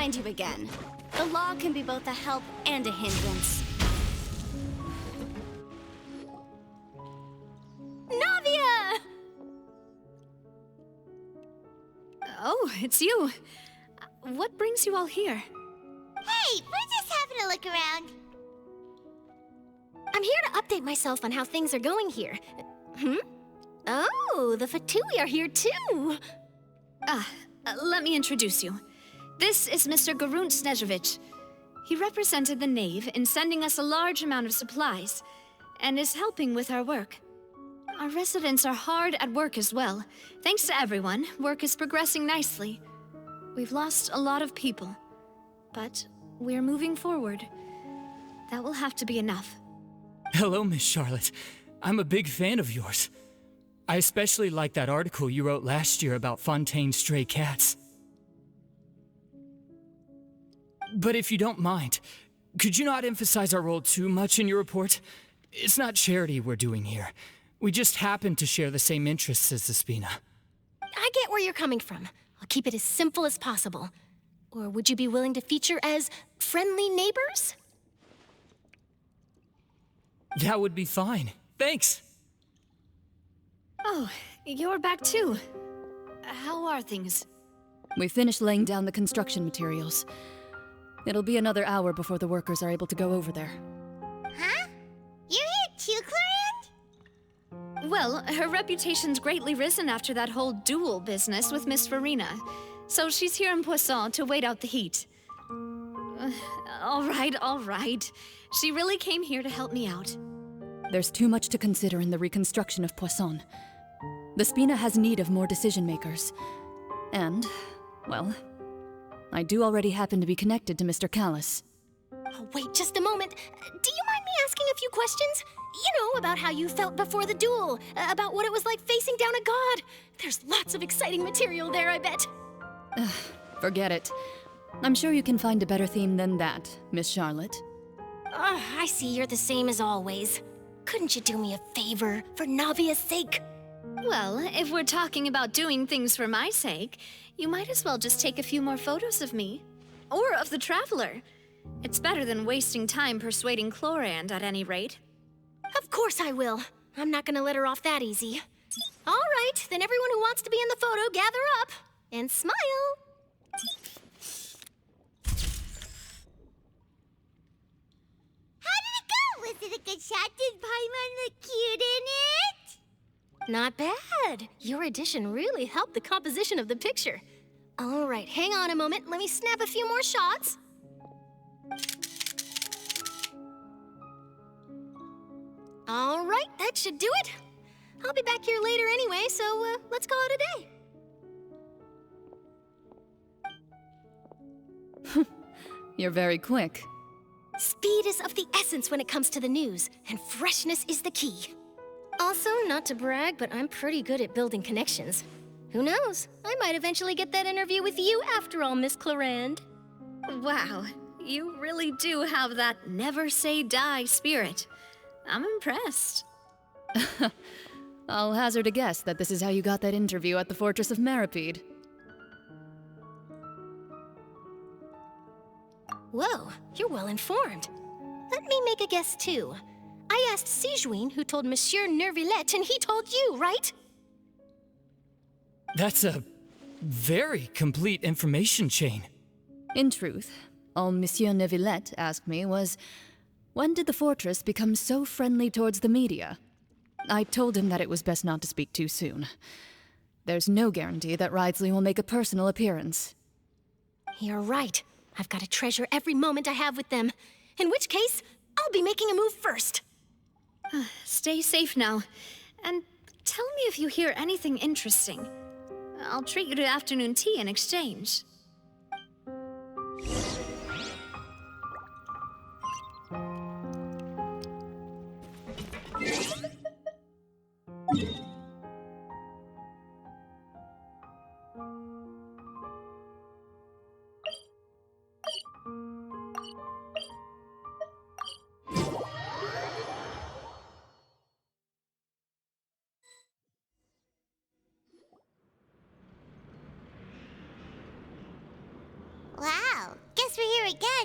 find you again. The law can be both a help and a hindrance. Navia! Oh, it's you. What brings you all here? Hey, we're just having a look around. I'm here to update myself on how things are going here. Oh, the Fatui are here too! Let me introduce you. This is Mr. Garunt Snežević. He represented the Knave in sending us a large amount of supplies, and is helping with our work. Our residents are hard at work as well. Thanks to everyone, work is progressing nicely. We've lost a lot of people, but we're moving forward. That will have to be enough. Hello, Miss Charlotte. I'm a big fan of yours. I especially like that article you wrote last year about Fontaine's stray cats. But if you don't mind, could you not emphasize our role too much in your report? It's not charity we're doing here. We just happen to share the same interests as the Spina. I get where you're coming from. I'll keep it as simple as possible. Or would you be willing to feature as friendly neighbors? That would be fine. Thanks. Oh, you're back too. How are things? We finished laying down the construction materials. It'll be another hour before the workers are able to go over there. Huh? You're here too, Clarand? Well, her reputation's greatly risen after that whole duel business with Miss Farina. So she's here in Poisson to wait out the heat. All right. She really came here to help me out. There's too much to consider in the reconstruction of Poisson. The Spina has need of more decision-makers. And, well, I do already happen to be connected to Mr. Callis. Oh, wait just a moment. Do you mind me asking a few questions? You know, about how you felt before the duel, about what it was like facing down a god. There's lots of exciting material there, I bet. Forget it. I'm sure you can find a better theme than that, Miss Charlotte. I see you're the same as always. Couldn't you do me a favor, for Navia's sake? Well, if we're talking about doing things for my sake, you might as well just take a few more photos of me. Or of the Traveler. It's better than wasting time persuading Chlorand, at any rate. Of course I will. I'm not gonna let her off that easy. All right, then everyone who wants to be in the photo, gather up. And smile. How did it go? Was it a good shot? Did Paimon look cute in it? Not bad. Your addition really helped the composition of the picture. All right, hang on a moment. Let me snap a few more shots. All right, that should do it. I'll be back here later anyway, so let's call it a day. You're very quick. Speed is of the essence when it comes to the news, and freshness is the key. Also, not to brag, but I'm pretty good at building connections. Who knows? I might eventually get that interview with you after all, Miss Chlorand. Wow, you really do have that never say die spirit. I'm impressed. I'll hazard a guess that this is how you got that interview at the Fortress of Maripede. Whoa, you're well informed. Let me make a guess too. I asked Sijuin who told Monsieur Nervillet, and he told you, right? That's a very complete information chain. In truth, all Monsieur Neuvillette asked me was, when did the fortress become so friendly towards the media? I told him that it was best not to speak too soon. There's no guarantee that Ridsley will make a personal appearance. You're right. I've got to treasure every moment I have with them. In which case, I'll be making a move first. Stay safe now. And tell me if you hear anything interesting. I'll treat you to afternoon tea in exchange.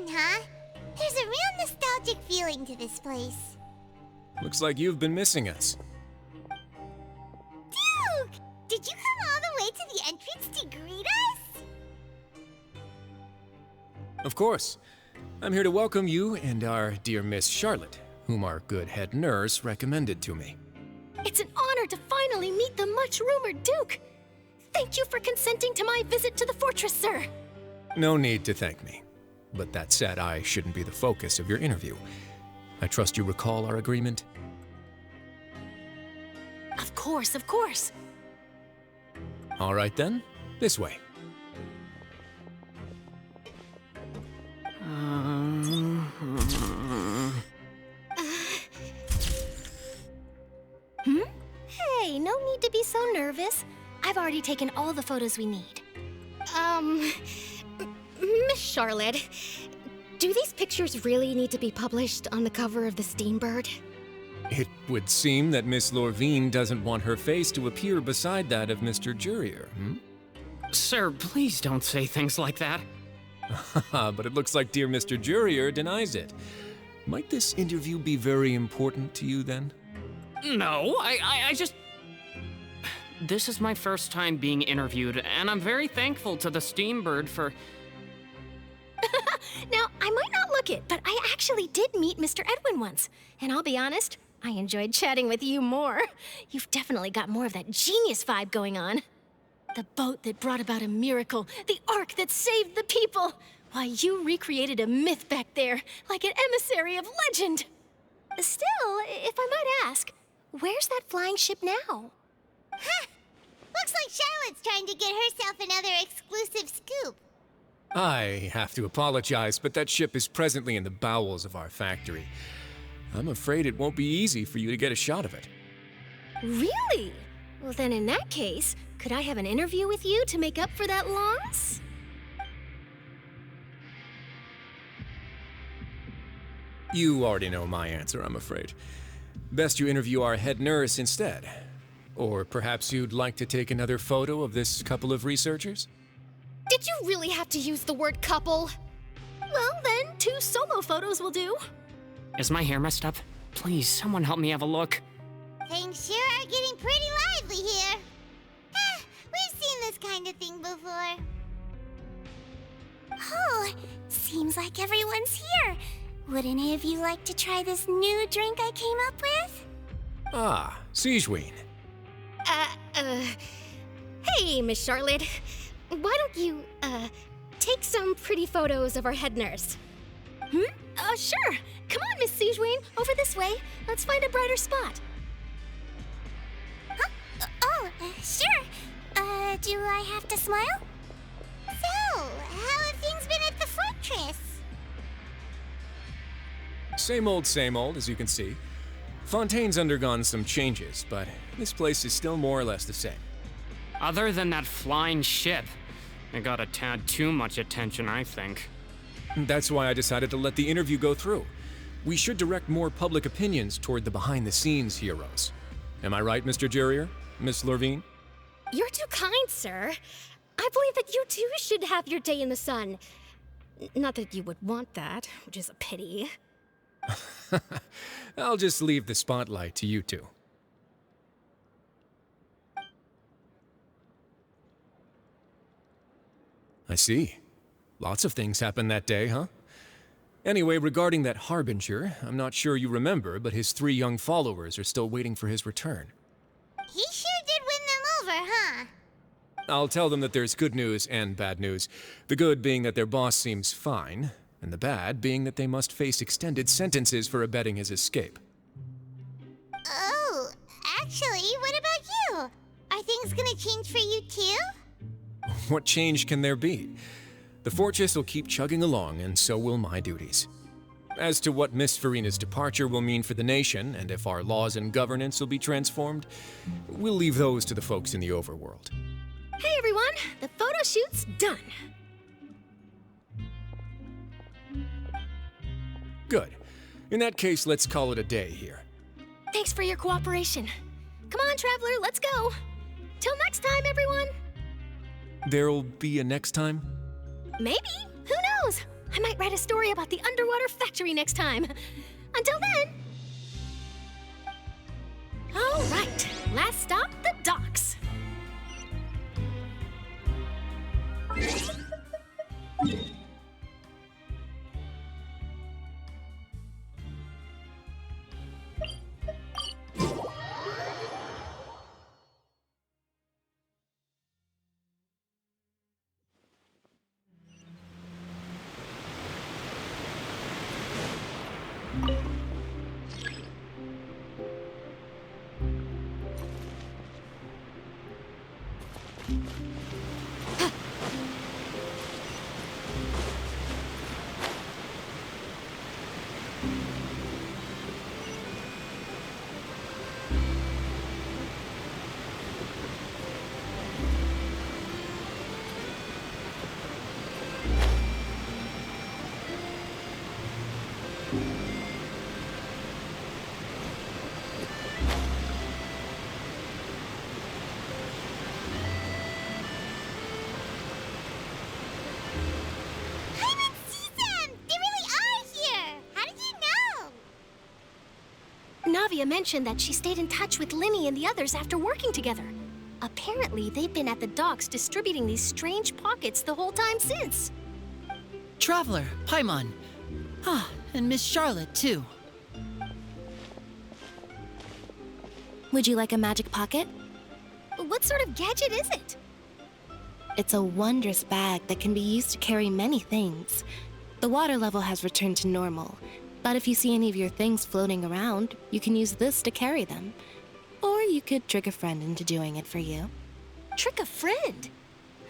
fun, huh? There's a real nostalgic feeling to this place. Looks like you've been missing us. Duke! Did you come all the way to the entrance to greet us? Of course. I'm here to welcome you and our dear Miss Charlotte, whom our good head nurse recommended to me. It's an honor to finally meet the much-rumored Duke. Thank you for consenting to my visit to the fortress, sir. No need to thank me. But that said, I shouldn't be the focus of your interview. I trust you recall our agreement? Of course, of course. All right then, this way. Hey, no need to be so nervous. I've already taken all the photos we need. Miss Charlotte, do these pictures really need to be published on the cover of the Steambird? It would seem that Miss Lorvine doesn't want her face to appear beside that of Mr. Jurier, Sir, please don't say things like that. But it looks like dear Mr. Jurier denies it. Might this interview be very important to you then? No, I just... This is my first time being interviewed, and I'm very thankful to the Steambird for... Now, I might not look it, but I actually did meet Mr. Edwin once. And I'll be honest, I enjoyed chatting with you more. You've definitely got more of that genius vibe going on. The boat that brought about a miracle, the ark that saved the people. Why, you recreated a myth back there, like an emissary of legend. Still, if I might ask, where's that flying ship now? Huh! Looks like Charlotte's trying to get herself another exclusive scoop. I have to apologize, but that ship is presently in the bowels of our factory. I'm afraid it won't be easy for you to get a shot of it. Really? Well, then in that case, could I have an interview with you to make up for that loss? You already know my answer, I'm afraid. Best you interview our head nurse instead. Or perhaps you'd like to take another photo of this couple of researchers? Did you really have to use the word couple? Well, then, 2 solo photos will do. Is my hair messed up? Please, someone help me have a look. Things sure are getting pretty lively here. We've seen this kind of thing before. Oh, seems like everyone's here. Would any of you like to try this new drink I came up with? Ah, Sigeween. Hey, Miss Charlotte. Why don't you, take some pretty photos of our head nurse? Sure. Come on, Miss Sigeween, over this way. Let's find a brighter spot. Sure. Do I have to smile? So, how have things been at the fortress? Same old, as you can see. Fontaine's undergone some changes, but this place is still more or less the same. Other than that flying ship, it got a tad too much attention, I think. That's why I decided to let the interview go through. We should direct more public opinions toward the behind-the-scenes heroes. Am I right, Mr. Jurier? Miss Lorvine? You're too kind, sir. I believe that you too should have your day in the sun. Not that you would want that, which is a pity. I'll just leave the spotlight to you two. I see. Lots of things happened that day, huh? Anyway, regarding that Harbinger, I'm not sure you remember, but his 3 young followers are still waiting for his return. He sure did win them over, huh? I'll tell them that there's good news and bad news. The good being that their boss seems fine, and the bad being that they must face extended sentences for abetting his escape. Oh, actually, what about you? Are things gonna change for you too? What change can there be? The fortress will keep chugging along, and so will my duties. As to what Miss Farina's departure will mean for the nation, and if our laws and governance will be transformed, we'll leave those to the folks in the overworld. Hey everyone, the photo shoot's done. Good. In that case, let's call it a day here. Thanks for your cooperation. Come on, Traveler, let's go. Till next time, everyone. There'll be a next time? Maybe. Who knows? I might write a story about the underwater factory next time. Until then... All right, last stop, the docks. Navia mentioned that she stayed in touch with Linny and the others after working together. Apparently, they've been at the docks distributing these strange pockets the whole time since. Traveler, Paimon. Ah, and Miss Charlotte, too. Would you like a magic pocket? What sort of gadget is it? It's a wondrous bag that can be used to carry many things. The water level has returned to normal, but if you see any of your things floating around, you can use this to carry them. Or you could trick a friend into doing it for you. Trick a friend?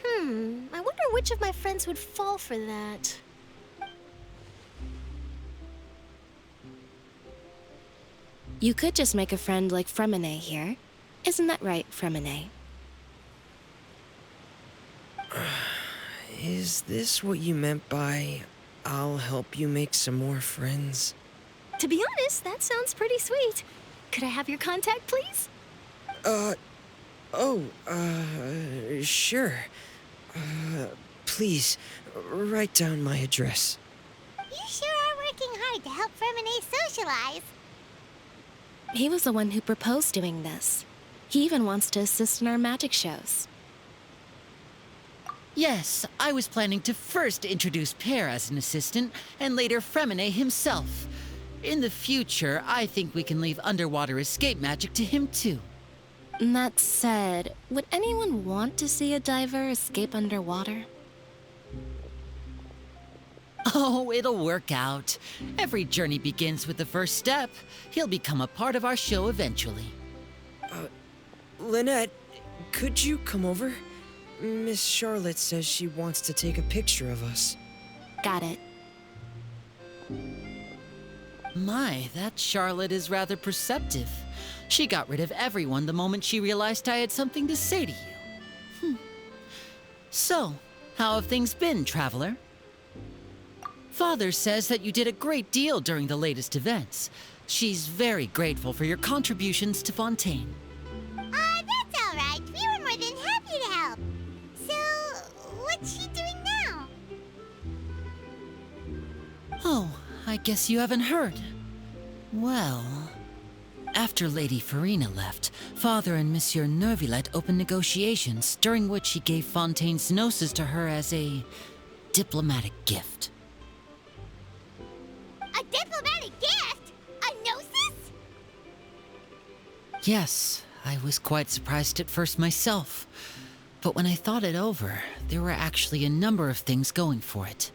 I wonder which of my friends would fall for that. You could just make a friend like Fremine here. Isn't that right, Fremine? Is this what you meant by, I'll help you make some more friends? To be honest, that sounds pretty sweet. Could I have your contact, please? Sure. Please, write down my address. You sure are working hard to help Fremine socialize. He was the one who proposed doing this. He even wants to assist in our magic shows. Yes, I was planning to first introduce Pear as an assistant, and later Fremine himself. In the future, I think we can leave underwater escape magic to him too. That said, would anyone want to see a diver escape underwater? Oh, it'll work out. Every journey begins with the first step. He'll become a part of our show eventually. Lynette, could you come over? Miss Charlotte says she wants to take a picture of us. Got it. My, that Charlotte is rather perceptive. She got rid of everyone the moment she realized I had something to say to you. So, how have things been, Traveler? Father says that you did a great deal during the latest events. She's very grateful for your contributions to Fontaine. That's all right. We were more than happy to help. So, what's she doing now? Oh, I guess you haven't heard. Well, after Lady Farina left, Father and Monsieur Neuvillette opened negotiations, during which he gave Fontaine's gnosis to her as a diplomatic gift. A diplomatic gift? A gnosis? Yes, I was quite surprised at first myself. But when I thought it over, there were actually a number of things going for it.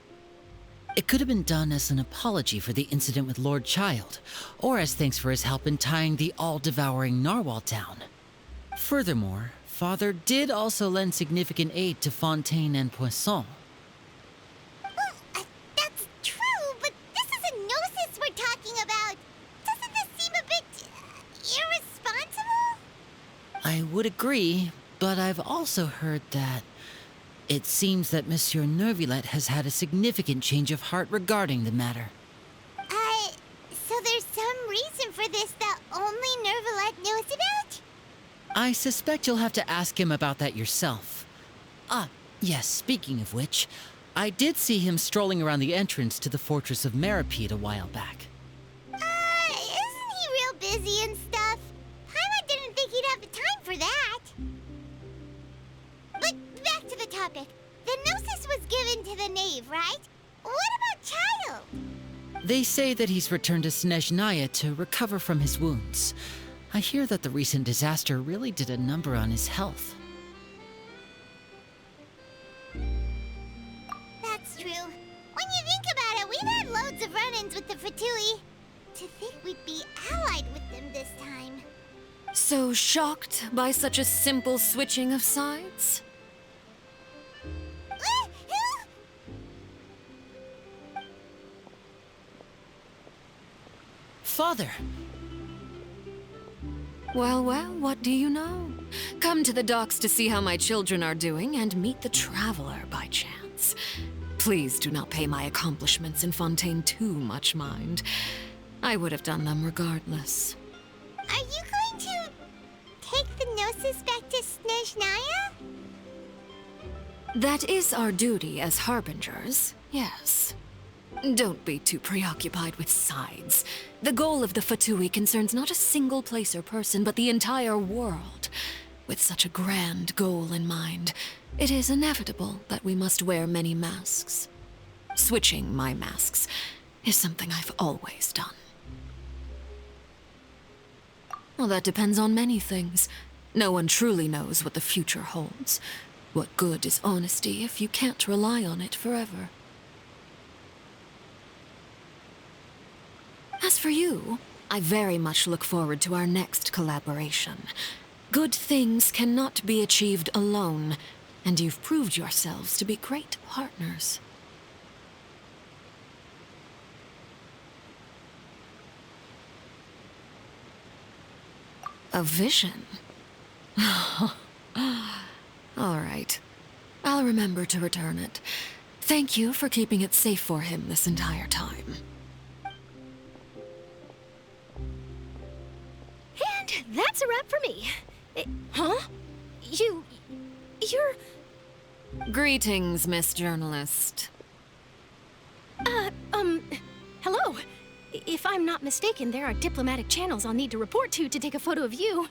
It could have been done as an apology for the incident with Lord Child, or as thanks for his help in tying the all-devouring narwhal down. Furthermore, Father did also lend significant aid to Fontaine and Poisson. That's true, but this is a gnosis we're talking about. Doesn't this seem a bit irresponsible? I would agree, but I've also heard that it seems that Monsieur Neuvillette has had a significant change of heart regarding the matter. So there's some reason for this that only Neuvillette knows about? I suspect you'll have to ask him about that yourself. Ah, yes, speaking of which, I did see him strolling around the entrance to the fortress of Meripede a while back. Isn't he real busy and stuff? Paimon didn't think he'd have the time for that. But back to the topic. The Gnosis was given to the knave, right? What about Child? They say that he's returned to Snezhnaya to recover from his wounds. I hear that the recent disaster really did a number on his health. That's true. When you think about it, we've had loads of run-ins with the Fatui. To think we'd be allied with them this time. So shocked by such a simple switching of sides? Father! Well, well, what do you know? Come to the docks to see how my children are doing and meet the Traveler by chance. Please do not pay my accomplishments in Fontaine too much mind. I would have done them regardless. Are you going to take the Gnosis back to Snezhnaya? That is our duty as harbingers, yes. Don't be too preoccupied with sides. The goal of the Fatui concerns not a single place or person, but the entire world. With such a grand goal in mind, it is inevitable that we must wear many masks. Switching my masks is something I've always done. Well, that depends on many things. No one truly knows what the future holds. What good is honesty if you can't rely on it forever? As for you, I very much look forward to our next collaboration. Good things cannot be achieved alone, and you've proved yourselves to be great partners. A vision? All right. I'll remember to return it. Thank you for keeping it safe for him this entire time. And that's a wrap for me. Huh? You're... Greetings, Miss Journalist. Hello. If I'm not mistaken, there are diplomatic channels I'll need to report to take a photo of you.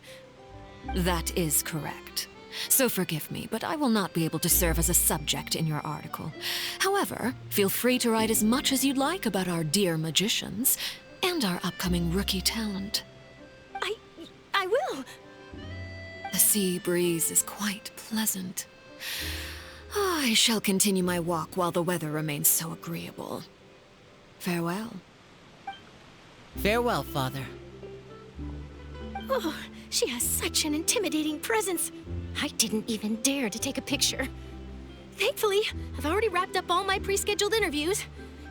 That is correct. So forgive me, but I will not be able to serve as a subject in your article. However, feel free to write as much as you'd like about our dear magicians and our upcoming rookie talent. I will. The sea breeze is quite pleasant. I shall continue my walk while the weather remains so agreeable. Farewell. Farewell, Father. Oh, she has such an intimidating presence. I didn't even dare to take a picture. Thankfully, I've already wrapped up all my pre-scheduled interviews.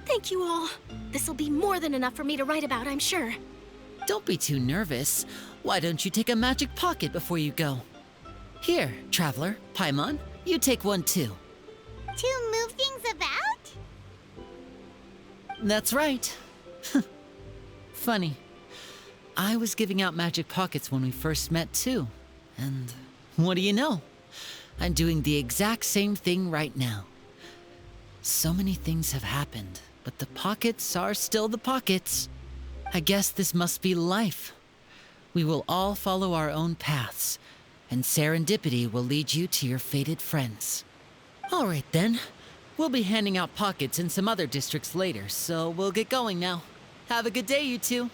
Thank you all. This'll be more than enough for me to write about, I'm sure. Don't be too nervous. Why don't you take a magic pocket before you go? Here, Traveler, Paimon, you take one too. To move things about? That's right. Funny. I was giving out magic pockets when we first met too. And what do you know? I'm doing the exact same thing right now. So many things have happened, but the pockets are still the pockets. I guess this must be life. We will all follow our own paths, and serendipity will lead you to your fated friends. All right then. We'll be handing out pockets in some other districts later, so we'll get going now. Have a good day, you two.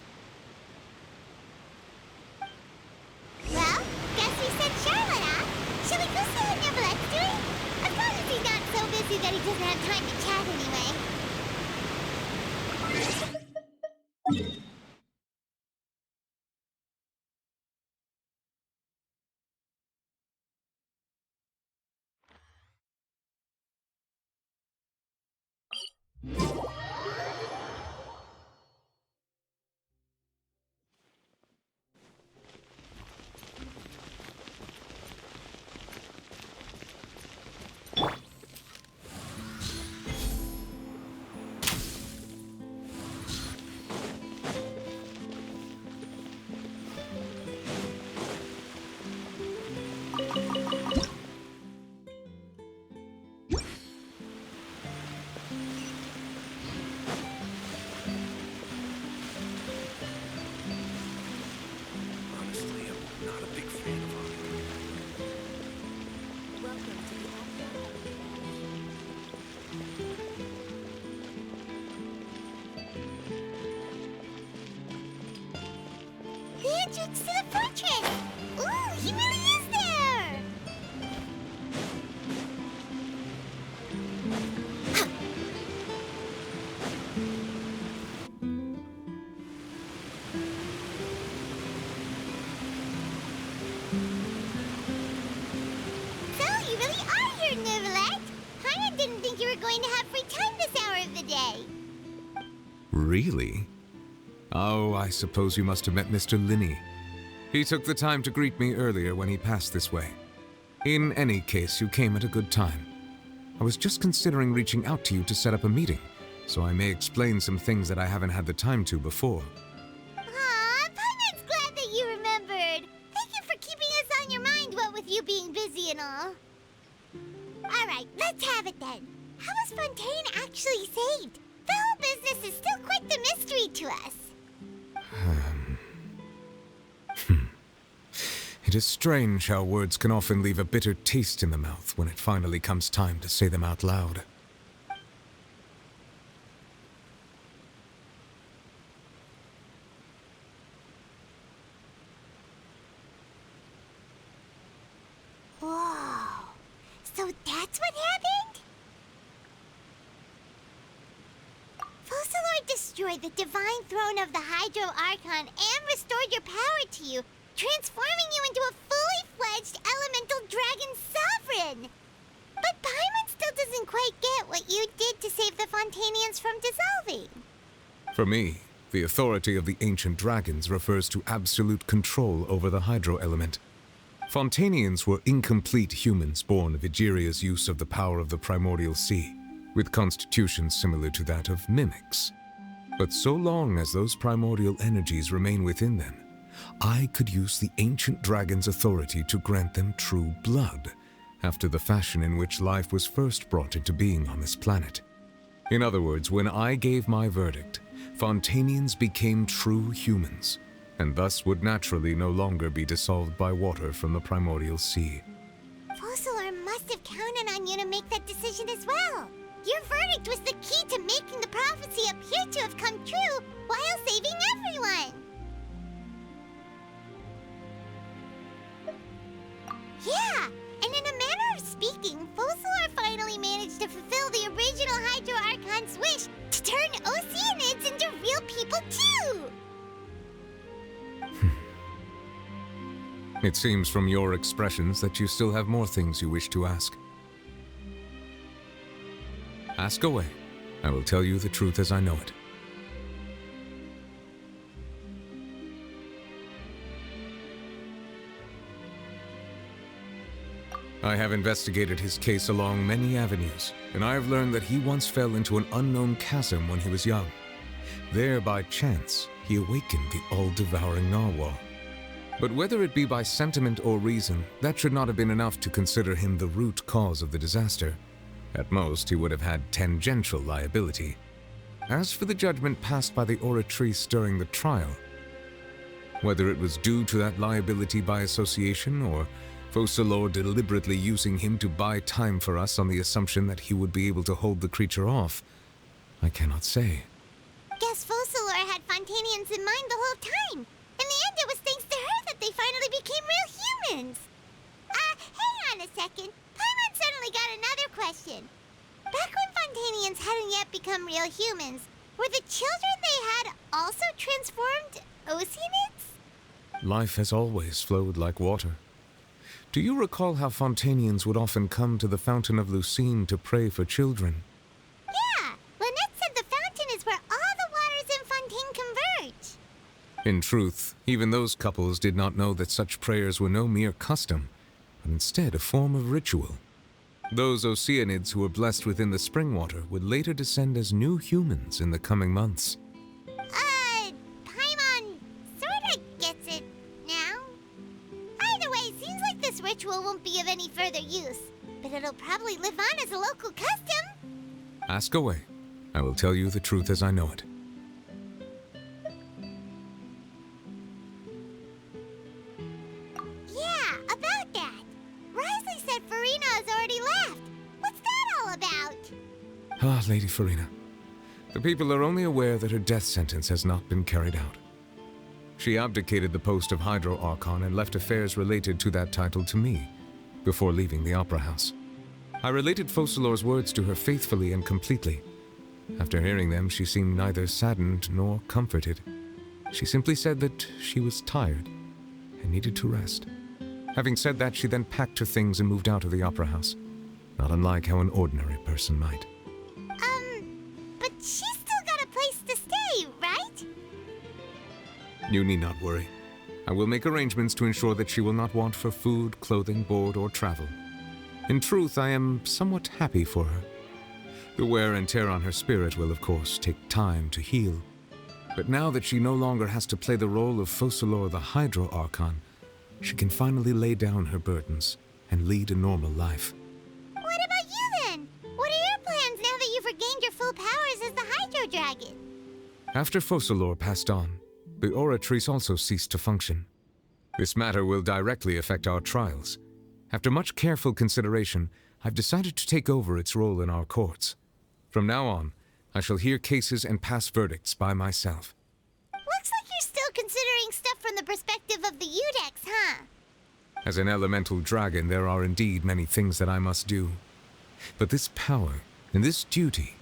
Well, guess we sent Charlotte off. Shall we go see what Neverlette's doing? Of course he's not so busy that he doesn't have time to chat anyway. entrance to the fortress! Ooh, he really is there! So, you really are here, Neuvillette! Paimon didn't think you were going to have free time this hour of the day. Really? Oh, I suppose you must have met Mr. Linney. He took the time to greet me earlier when he passed this way. In any case, you came at a good time. I was just considering reaching out to you to set up a meeting, so I may explain some things that I haven't had the time to before. Aw, Paimon's glad that you remembered. Thank you for keeping us on your mind, what with you being busy and all. Alright, let's have it then. How was Fontaine actually saved? The whole business is still quite the mystery to us. It is strange how words can often leave a bitter taste in the mouth when it finally comes time to say them out loud. Whoa. So that's what happened? Focalor destroyed the divine throne of the Hydro Archon and restored your power to you, transforming you into a fully fledged elemental dragon sovereign. But Paimon still doesn't quite get what you did to save the Fontanians from dissolving. For me, the authority of the ancient dragons refers to absolute control over the hydro element. Fontanians were incomplete humans born of Egeria's use of the power of the primordial sea, with constitutions similar to that of mimics. But so long as those primordial energies remain within them, I could use the ancient dragon's authority to grant them true blood, after the fashion in which life was first brought into being on this planet. In other words, when I gave my verdict, Fontanians became true humans, and thus would naturally no longer be dissolved by water from the primordial sea. Focalor must have counted on you to make that decision as well. Your verdict was the key to making the prophecy appear to have come true while saving everyone. Yeah, and in a manner of speaking, Focalor finally managed to fulfill the original Hydro Archon's wish to turn Oceanids into real people too! It seems from your expressions that you still have more things you wish to ask. Ask away. I will tell you the truth as I know it. I have investigated his case along many avenues, and I have learned that he once fell into an unknown chasm when he was young. There, by chance, he awakened the all-devouring narwhal. But whether it be by sentiment or reason, that should not have been enough to consider him the root cause of the disaster. At most, he would have had tangential liability. As for the judgment passed by the Oratrice during the trial, whether it was due to that liability by association or Focalor deliberately using him to buy time for us on the assumption that he would be able to hold the creature off, I cannot say. Guess Focalor had Fontanians in mind the whole time. In the end, it was thanks to her that they finally became real humans. Hang on a second. Paimon suddenly got another question. Back when Fontanians hadn't yet become real humans, were the children they had also transformed Oceanids? Life has always flowed like water. Do you recall how Fontanians would often come to the Fountain of Lucine to pray for children? Yeah, Lynette said the fountain is where all the waters in Fontaine converge. In truth, even those couples did not know that such prayers were no mere custom, but instead a form of ritual. Those Oceanids who were blessed within the spring water would later descend as new humans in the coming months. Paimon sorta gets it now. Either way, seems like this ritual won't be of any further use, but it'll probably live on as a local custom. Ask away. I will tell you the truth as I know it. Yeah, about that. Risley said Farina has already left. What's that all about? Ah, Lady Farina. The people are only aware that her death sentence has not been carried out. She abdicated the post of Hydro Archon and left affairs related to that title to me, before leaving the Opera House. I related Focalor's words to her faithfully and completely. After hearing them, she seemed neither saddened nor comforted. She simply said that she was tired and needed to rest. Having said that, she then packed her things and moved out of the Opera House, not unlike how an ordinary person might. But she's still got a place to stay, right? You need not worry. I will make arrangements to ensure that she will not want for food, clothing, board, or travel. In truth, I am somewhat happy for her. The wear and tear on her spirit will, of course, take time to heal. But now that she no longer has to play the role of Focalor the Hydro Archon, she can finally lay down her burdens and lead a normal life. What about you then? What are your plans now that you've regained your full powers as the Hydro Dragon? After Focalor passed on, the Oratrice also ceased to function. This matter will directly affect our trials. After much careful consideration, I've decided to take over its role in our courts. From now on, I shall hear cases and pass verdicts by myself. Looks like you're still considering stuff from the perspective of the Udex, huh? As an elemental dragon, there are indeed many things that I must do. But this power and this duty,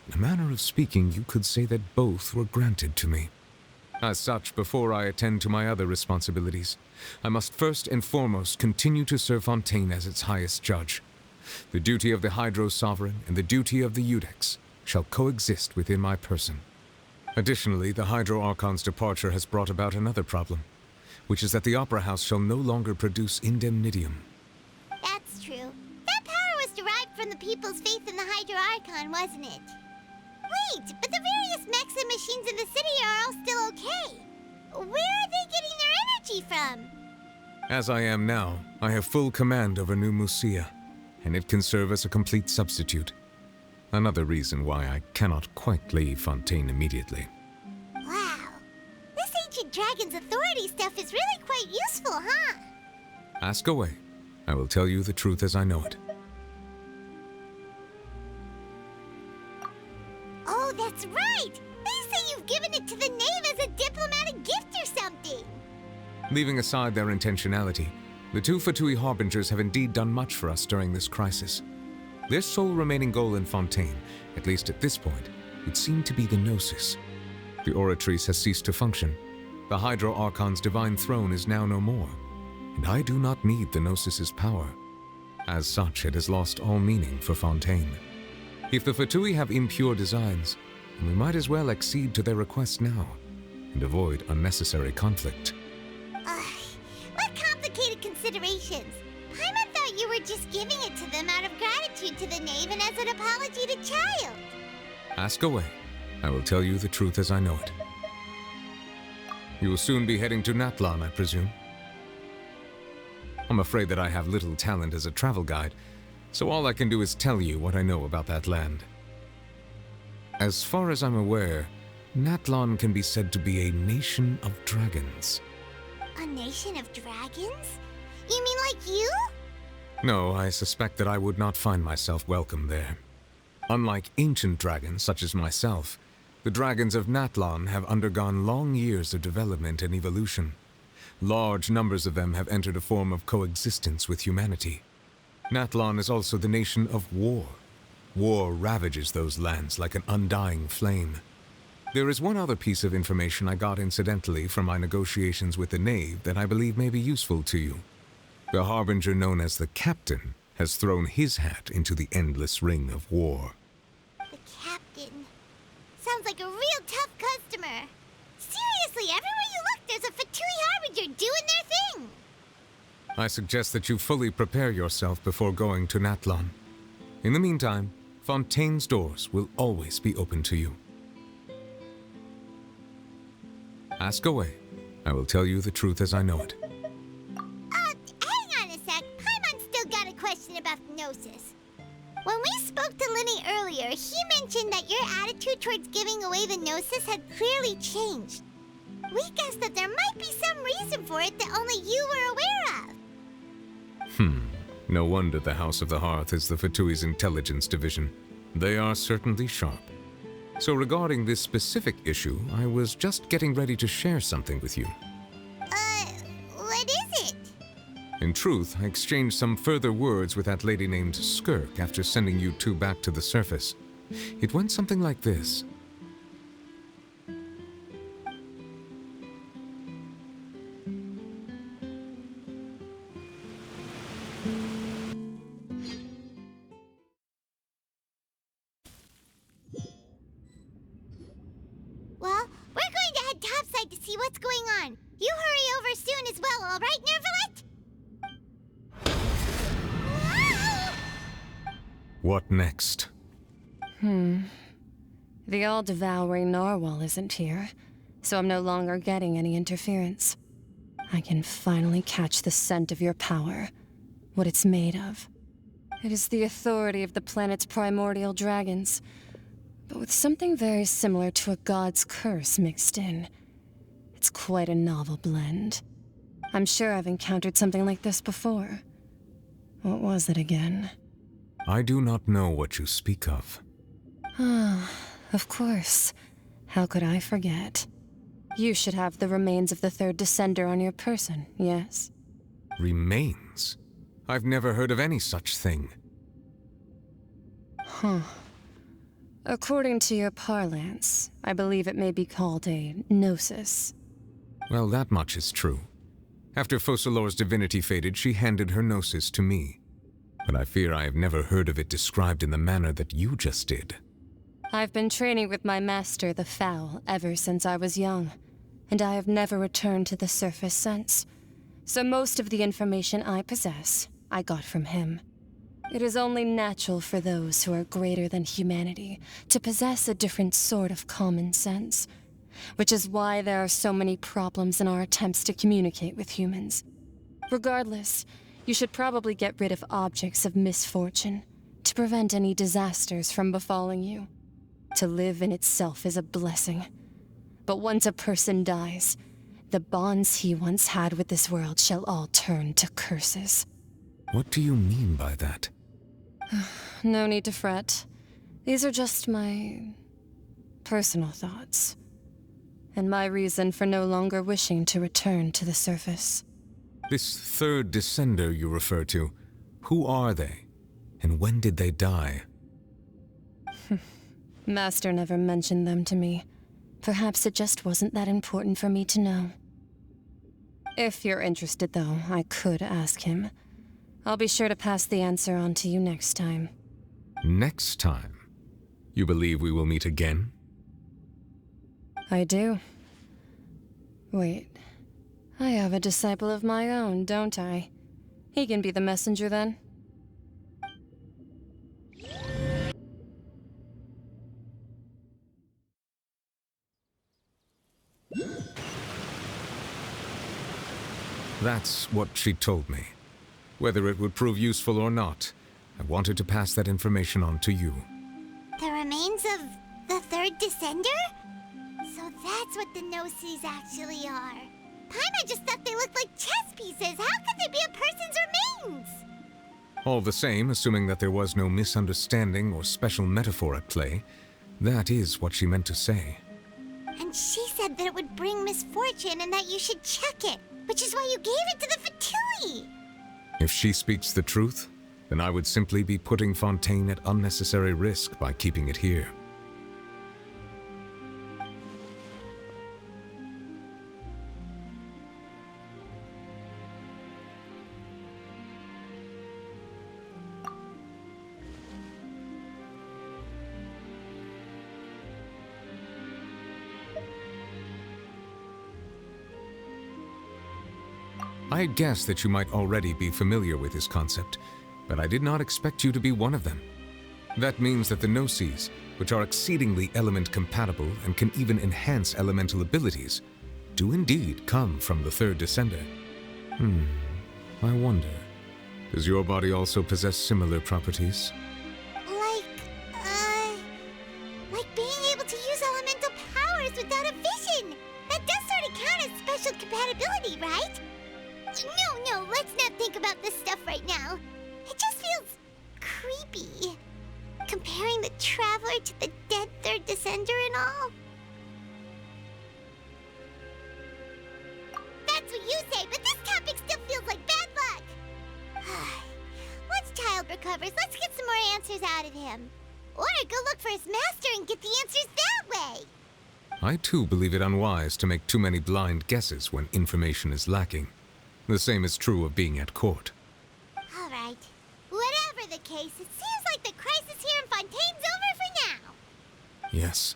in a manner of speaking, you could say that both were granted to me. As such, before I attend to my other responsibilities, I must first and foremost continue to serve Fontaine as its highest judge. The duty of the Hydro Sovereign and the duty of the Udex shall coexist within my person. Additionally, the Hydro Archon's departure has brought about another problem, which is that the Opera House shall no longer produce indemnitium. That's true. That power was derived from the people's faith in the Hydro Archon, wasn't it? Wait, but the various mechs and machines in the city are all still okay. Where are they getting their energy from? As I am now, I have full command over New Musia, and it can serve as a complete substitute. Another reason why I cannot quite leave Fontaine immediately. Wow. This ancient dragon's authority stuff is really quite useful, huh? Ask away. I will tell you the truth as I know it. Oh, that's right! They say you've given it to the knave as a diplomatic gift or something! Leaving aside their intentionality, the two Fatui Harbingers have indeed done much for us during this crisis. Their sole remaining goal in Fontaine, at least at this point, would seem to be the Gnosis. The Oratrice has ceased to function. The Hydro Archon's divine throne is now no more, and I do not need the Gnosis's power. As such, it has lost all meaning for Fontaine. If the Fatui have impure designs, then we might as well accede to their request now, and avoid unnecessary conflict. What complicated considerations! Paimon thought you were just giving it to them out of gratitude to the knave and as an apology to Child. Ask away. I will tell you the truth as I know it. You will soon be heading to Natlan, I presume? I'm afraid that I have little talent as a travel guide, so all I can do is tell you what I know about that land. As far as I'm aware, Natlan can be said to be a nation of dragons. A nation of dragons? You mean like you? No, I suspect that I would not find myself welcome there. Unlike ancient dragons such as myself, the dragons of Natlan have undergone long years of development and evolution. Large numbers of them have entered a form of coexistence with humanity. Natlan is also the nation of war. War ravages those lands like an undying flame. There is one other piece of information I got incidentally from my negotiations with the knave that I believe may be useful to you. The harbinger known as the Captain has thrown his hat into the endless ring of war. The Captain. Sounds like a real tough customer. Seriously, everywhere you look, there's a Fatui Harbinger doing their thing. I suggest that you fully prepare yourself before going to Natlan. In the meantime, Fontaine's doors will always be open to you. Ask away. I will tell you the truth as I know it. Hang on a sec. Paimon's still got a question about the Gnosis. When we spoke to Linny earlier, he mentioned that your attitude towards giving away the Gnosis had clearly changed. We guessed that there might be some reason for it that only you were aware of. No wonder the House of the Hearth is the Fatui's intelligence division. They are certainly sharp. So regarding this specific issue, I was just getting ready to share something with you. What is it? In truth, I exchanged some further words with that lady named Skirk after sending you two back to the surface. It went something like this. Well, we're going to head topside to see what's going on. You hurry over soon as well, all right, Nervalet? What next? The all-devouring narwhal isn't here, so I'm no longer getting any interference. I can finally catch the scent of your power, what it's made of. It is the authority of the planet's primordial dragons, but with something very similar to a god's curse mixed in. It's quite a novel blend. I'm sure I've encountered something like this before. What was it again? I do not know what you speak of. Ah, of course. How could I forget? You should have the remains of the third descender on your person, yes? Remains? I've never heard of any such thing. Huh. According to your parlance, I believe it may be called a gnosis. Well, that much is true. After Focalor's divinity faded, she handed her gnosis to me. But I fear I have never heard of it described in the manner that you just did. I've been training with my master, the Fowl, ever since I was young, and I have never returned to the surface since. So most of the information I possess, I got from him. It is only natural for those who are greater than humanity to possess a different sort of common sense, which is why there are so many problems in our attempts to communicate with humans. Regardless, you should probably get rid of objects of misfortune to prevent any disasters from befalling you. To live in itself is a blessing. But once a person dies, the bonds he once had with this world shall all turn to curses. What do you mean by that? No need to fret. These are just my personal thoughts, and my reason for no longer wishing to return to the surface. This third descender you refer to, who are they? And when did they die? Master never mentioned them to me. Perhaps it just wasn't that important for me to know. If you're interested, though, I could ask him. I'll be sure to pass the answer on to you next time. Next time? You believe we will meet again? I do. Wait. I have a disciple of my own, don't I? He can be the messenger then. That's what she told me. Whether it would prove useful or not, I wanted to pass that information on to you. The remains of the third descender? So that's what the Gnosis actually are. Paimon just thought they looked like chess pieces. How could they be a person's remains? All the same, assuming that there was no misunderstanding or special metaphor at play, that is what she meant to say. And she said that it would bring misfortune and that you should check it, which is why you gave it to the Fatui. If she speaks the truth, then I would simply be putting Fontaine at unnecessary risk by keeping it here. I guessed that you might already be familiar with this concept, but I did not expect you to be one of them. That means that the Gnosis, which are exceedingly element-compatible and can even enhance elemental abilities, do indeed come from the third descender. I wonder, does your body also possess similar properties? Like being able to use elemental powers without a vision. That does sort of count as special compatibility, right? No, let's not think about this stuff right now. It just feels creepy. Comparing the Traveler to the dead third descender and all? That's what you say, but this topic still feels like bad luck. Once Child recovers, let's get some more answers out of him. Or go look for his master and get the answers that way. I too believe it unwise to make too many blind guesses when information is lacking. The same is true of being at court. All right. Whatever the case, it seems like the crisis here in Fontaine's over for now. Yes.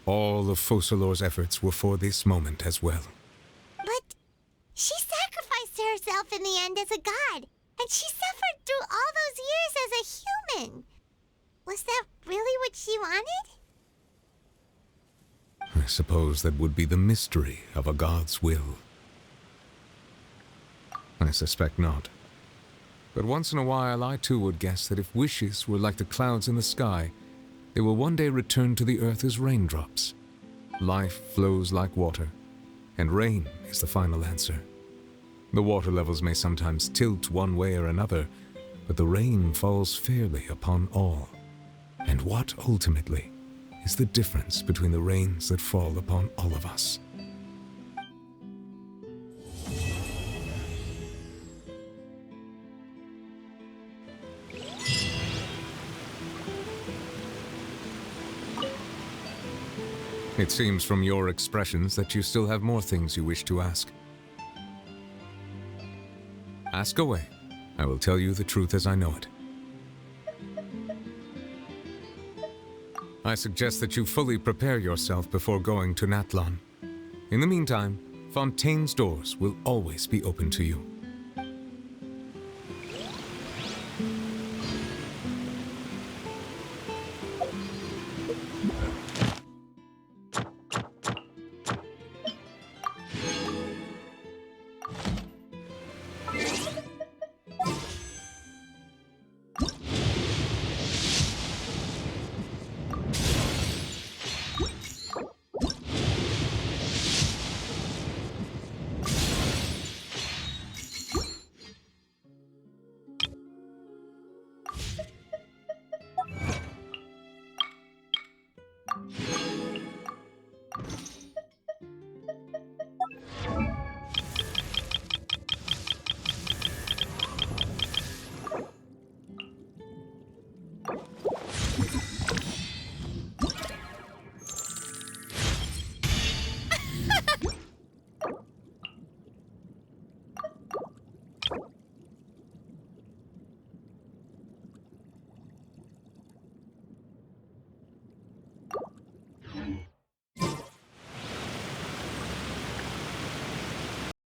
All of Focalor's efforts were for this moment as well. But she sacrificed herself in the end as a god, and she suffered through all those years as a human. Was that really what she wanted? I suppose that would be the mystery of a god's will. I suspect not. But once in a while, I too would guess that if wishes were like the clouds in the sky, they will one day return to the earth as raindrops. Life flows like water, and rain is the final answer. The water levels may sometimes tilt one way or another, but the rain falls fairly upon all. And what, ultimately, is the difference between the rains that fall upon all of us? It seems from your expressions that you still have more things you wish to ask. Ask away. I will tell you the truth as I know it. I suggest that you fully prepare yourself before going to Natlan. In the meantime, Fontaine's doors will always be open to you.